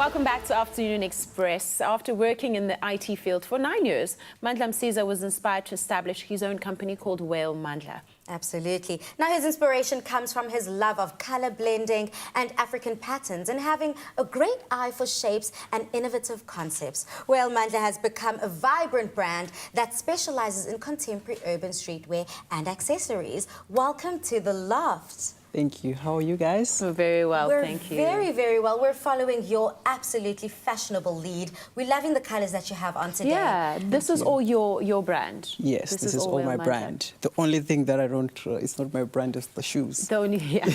Welcome back to Afternoon Express. After working in the IT field for 9 years, Mandla was inspired to establish his own company called Wale Mandla. Absolutely. Now, his inspiration comes from his love of color blending and African patterns and having a great eye for shapes and innovative concepts. Wale Mandla has become a vibrant brand that specializes in contemporary urban streetwear and accessories. Welcome to the Loft. Thank you. How are you guys? We're very well, thank you. We're very, very well. We're following your absolutely fashionable lead. We're loving the colors that you have on today. Yeah, this is all your brand. Yes, this is all my brand. The only thing that I don't, it's not my brand, is the shoes. The only, yeah.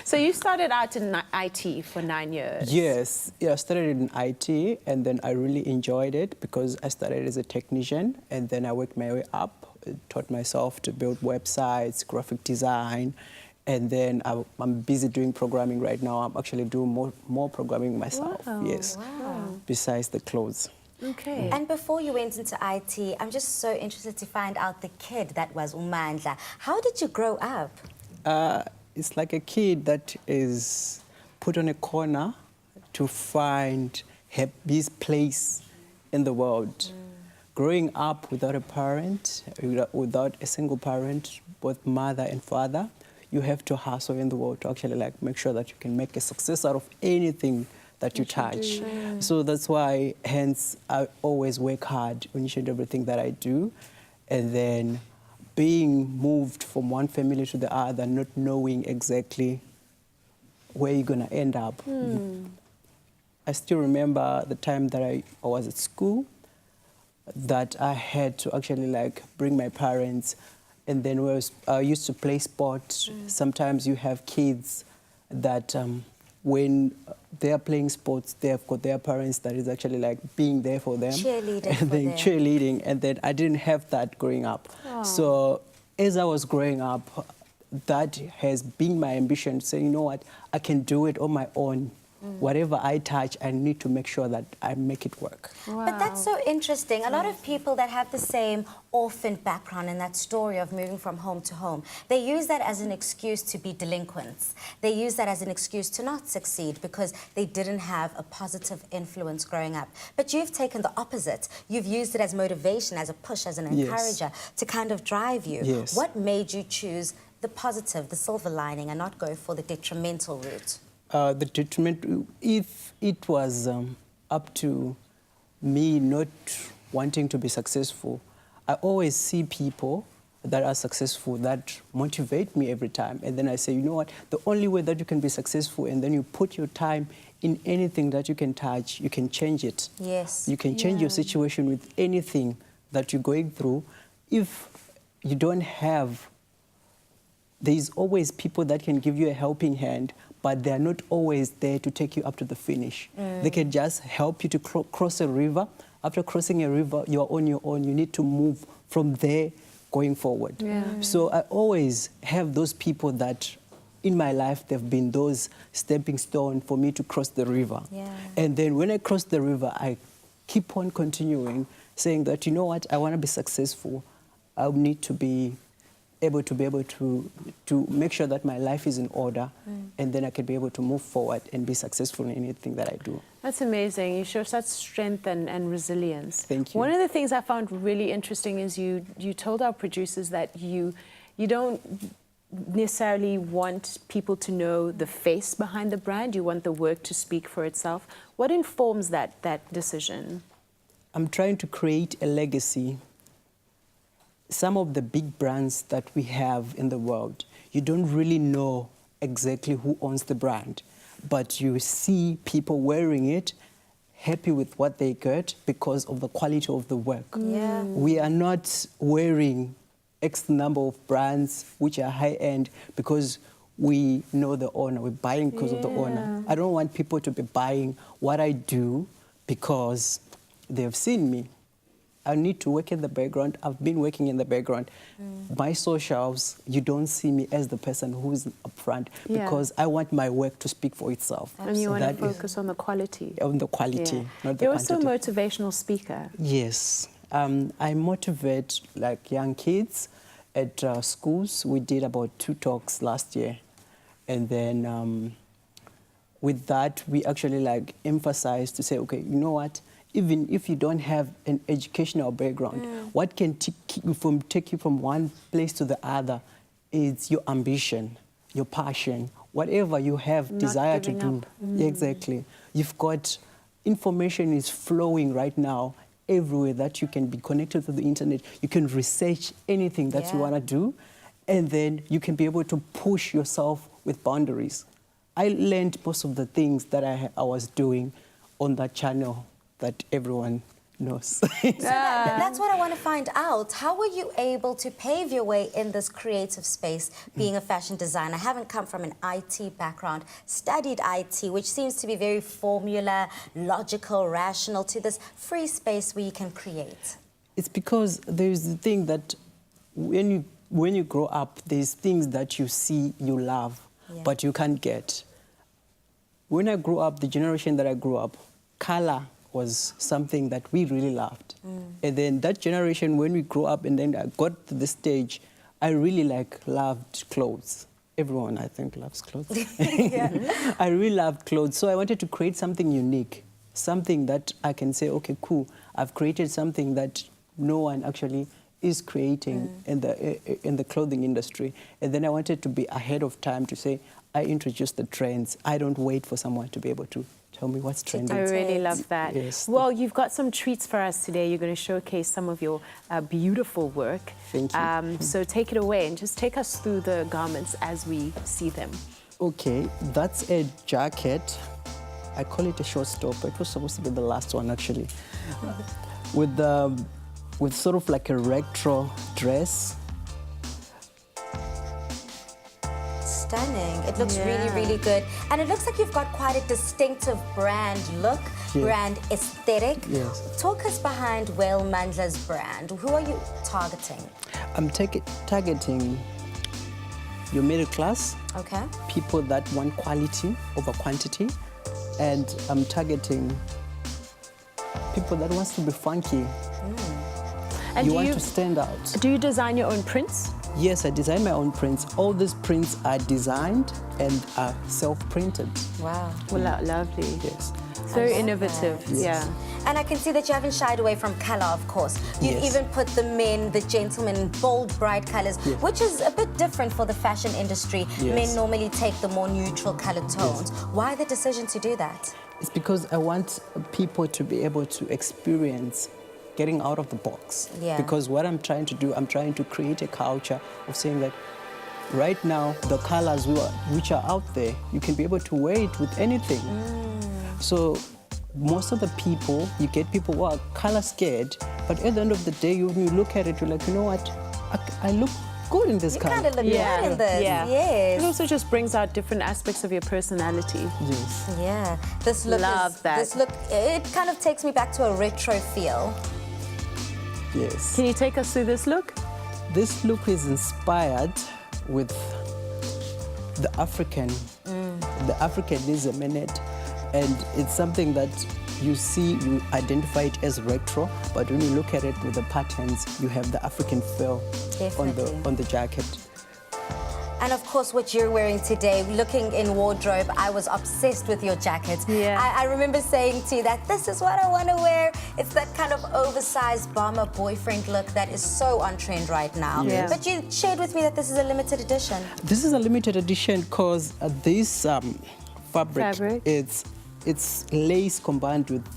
So you started out in IT for 9 years. Yes, yeah, I started in IT and then I really enjoyed it because I started as a technician and then I worked my way up, taught myself to build websites, graphic design. And then I'm busy doing programming right now. I'm actually doing more programming myself, wow, yes, wow. Besides the clothes. Okay. And before you went into IT, I'm just so interested to find out the kid that was Mandla. How did you grow up? It's like a kid that is put on a corner to find his place in the world. Growing up without a parent, without a single parent, both mother and father, you have to hustle in the world to actually make sure that you can make a success out of anything that you touch. So that's why, hence, I always work hard on each and everything that I do. And then being moved from one family to the other, not knowing exactly where you're going to end up. I still remember the time that I was at school, that I had to actually bring my parents. And then I used to play sports. Sometimes you have kids that when they're playing sports, they've got their parents that is actually being there for them. Cheerleading and then cheerleading. And then I didn't have that growing up. Oh. So as I was growing up, that has been my ambition, to say, you know what, I can do it on my own. Whatever I touch, I need to make sure that I make it work. Wow. But that's so interesting. A lot of people that have the same orphan background in that story of moving from home to home, they use that as an excuse to be delinquents. They use that as an excuse to not succeed because they didn't have a positive influence growing up. But you've taken the opposite. You've used it as motivation, as a push, as an encourager to kind of drive you. Yes. What made you choose the positive, the silver lining, and not go for the detrimental route? The detriment, if it was up to me not wanting to be successful, I always see people that are successful that motivate me every time. And then I say, you know what, the only way that you can be successful, and then you put your time in anything that you can touch, you can change it. Yes. You can change your situation with anything that you're going through. If you don't have, there's always people that can give you a helping hand, but they're not always there to take you up to the finish. They can just help you to cross a river. After crossing a river, you're on your own. You need to move from there going forward. So I always have those people that, in my life, they've been those stepping stones for me to cross the river. And then when I cross the river, I keep on continuing, saying that, you know what, I want to be successful. I need to be able to make sure that my life is in order, and then I can be able to move forward and be successful in anything that I do. That's amazing. You show such strength and resilience. Thank you. One of the things I found really interesting is you told our producers that you don't necessarily want people to know the face behind the brand. You want the work to speak for itself. What informs that decision? I'm trying to create a legacy. Some of the big brands that we have in the world, you don't really know exactly who owns the brand, but you see people wearing it, happy with what they get because of the quality of the work. We are not wearing X number of brands which are high-end because we know the owner. We're buying because of the owner. I don't want people to be buying what I do because they've seen me. I need to work in the background. I've been working in the background. My socials, you don't see me as the person who's up front because I want my work to speak for itself. And you want to focus on the quality. On the quality, not the You're quantity. also a motivational speaker. Yes. I motivate young kids at schools. We did about 2 talks last year. And then with that, we actually like emphasize to say, okay, you know what? Even if you don't have an educational background, what can take you from one place to the other is your ambition, your passion, whatever you have Not desire to giving do. up. Exactly. You've got information is flowing right now everywhere that you can be connected to the internet. You can research anything that you Yeah. want to do, and then you can be able to push yourself with boundaries. I learned most of the things that I was doing on that channel that everyone knows. That's what I want to find out. How were you able to pave your way in this creative space, being a fashion designer? Having come from an IT background, studied IT, which seems to be very formula, logical, rational, to this free space where you can create. It's because there's the thing that when you grow up, there's things that you see you love, but you can't get. When I grew up, the generation that I grew up, color was something that we really loved. And then that generation, when we grew up and then I got to this stage, I really loved clothes. Everyone, I think, loves clothes. I really loved clothes. So I wanted to create something unique, something that I can say, okay, cool, I've created something that no one actually is creating in the clothing industry. And then I wanted to be ahead of time to say, I introduce the trends. I don't wait for someone to be able to tell me what's trending. I really love that. Yes. Well, you've got some treats for us today. You're going to showcase some of your beautiful work. Thank you. So take it away and just take us through the garments as we see them. Okay, that's a jacket. I call it a showstopper. It was supposed to be the last one, actually. With sort of like a retro dress. Stunning. It looks really, really good. And it looks like you've got quite a distinctive brand look, brand aesthetic. Yes. Talk us behind Wale Mandla's brand. Who are you targeting? I'm targeting your middle class, Okay. people that want quality over quantity, and I'm targeting people that wants to be funky. And You want to stand out. do you design your own prints? Yes, I design my own prints. All these prints are designed and are self-printed. Wow. Well, lovely. Yes. Very love innovative. that. Yeah. And I can see that you haven't shied away from color, of course. You've Yes. even put the men, the gentlemen, in bold, bright colors, Yes. which is a bit different for the fashion industry. Yes. Men normally take the more neutral colored tones. Why the decision to do that? It's because I want people to be able to experience getting out of the box. Yeah. Because what I'm trying to do, I'm trying to create a culture of saying that right now, the colors which are out there, you can be able to wear it with anything. So most of the people, you get people who are color scared, but at the end of the day, when you look at it, you're like, you know what, I look good in this You color. kind of look good in this. Yeah. Yes. It also just brings out different aspects of your personality. Yes. Yeah. This look Love that. This look, it kind of takes me back to a retro feel. Yes. Can you take us through this look? This look is inspired with the Africanism in it, and it's something that you see, you identify it as retro, but when you look at it with the patterns, you have the African feel Definitely. on the jacket. And of course, what you're wearing today, looking in wardrobe, I was obsessed with your jacket. Yeah. I remember saying to you that this is what I want to wear. It's that kind of oversized bomber boyfriend look that is so on trend right now. Yes. But you shared with me that this is a limited edition. This is a limited edition because this fabric, it's lace combined with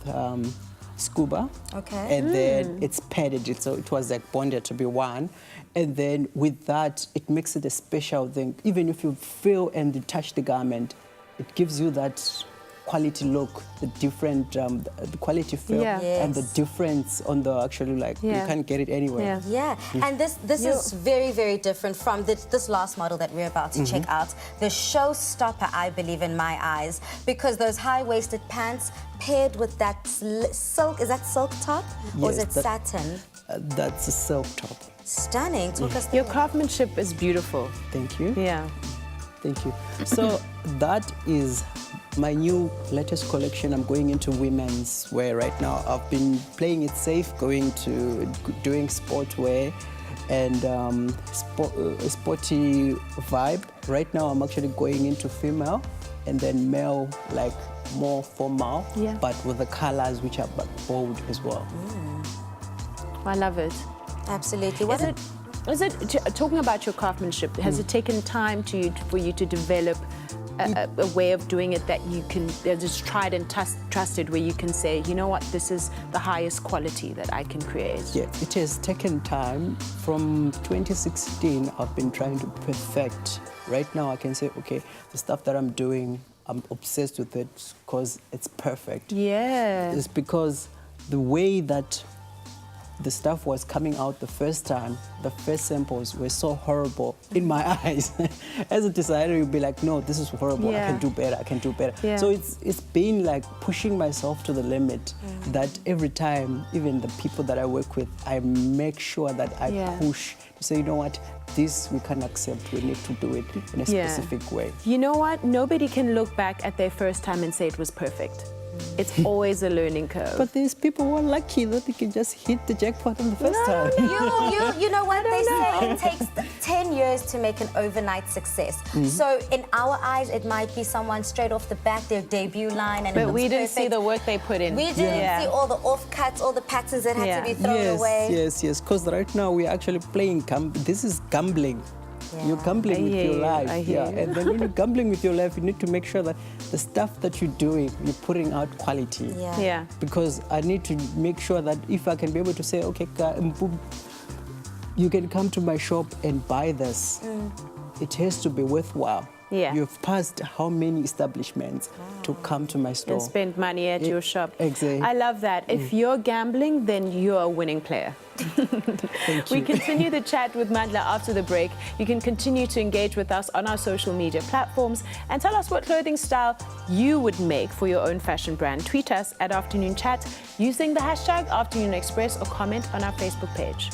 scuba. Okay. And then it's padded, so it was like bonded to be one. And then with that, it makes it a special thing. Even if you feel and you touch the garment, it gives you that quality look, the different, the quality feel, Yeah. and the Yes. difference on the actually you can't get it anywhere. Yeah. Yeah, and this is very, very different from this last model that we're about to check out. The showstopper, I believe, in my eyes, because those high-waisted pants paired with that silk, is that silk top? Or is Yes, it that- satin? That's a silk top. Stunning. Talk us through Your craftsmanship is beautiful. Thank you. Yeah. Thank you. So that is my new latest collection. I'm going into women's wear right now. I've been playing it safe, going to doing sport wear, and a sporty vibe. Right now, I'm actually going into female, and then male, like more formal, Yeah. but with the colors which are bold as well. I love it. Absolutely. Talking about your craftsmanship, has it taken time for you to develop a way of doing it that is tried and trusted, where you can say, you know what, this is the highest quality that I can create? Yeah, it has taken time. From 2016, I've been trying to perfect. Right now, I can say, okay, the stuff that I'm doing, I'm obsessed with it because it's perfect. Yeah. It's because the way that the stuff was coming out the first time, the first samples were so horrible in my eyes. As a designer, you'd be like, no, this is horrible. Yeah. I can do better. I can do better. Yeah. So it's been like pushing myself to the limit that every time, even the people that I work with, I make sure that I push to say, you know what, this we can't accept. We need to do it in a specific way. You know what? Nobody can look back at their first time and say it was perfect. It's always a learning curve. But these people were lucky that they can just hit the jackpot on the first time. You know what they say? It takes 10 years to make an overnight success. So in our eyes, it might be someone straight off the bat, their debut line, and But it looks we didn't perfect. see the work they put in. We didn't see all the offcuts, all the patterns that had to be thrown away. Yes, because right now we're actually playing, this is gambling. Yeah. You're gambling with your life. I hear you. And then when you're gambling with your life, you need to make sure that the stuff that you're doing, you're putting out quality. Yeah. Because I need to make sure that if I can be able to say, okay, you can come to my shop and buy this, it has to be worthwhile. Yeah. You've passed how many establishments to come to my store? And spend money at your shop. Exactly. I love that. If you're gambling, then you're a winning player. Thank We you. continue the chat with Mandla after the break. You can continue to engage with us on our social media platforms and tell us what clothing style you would make for your own fashion brand. Tweet us at Afternoon Chat using the hashtag Afternoon Express or comment on our Facebook page.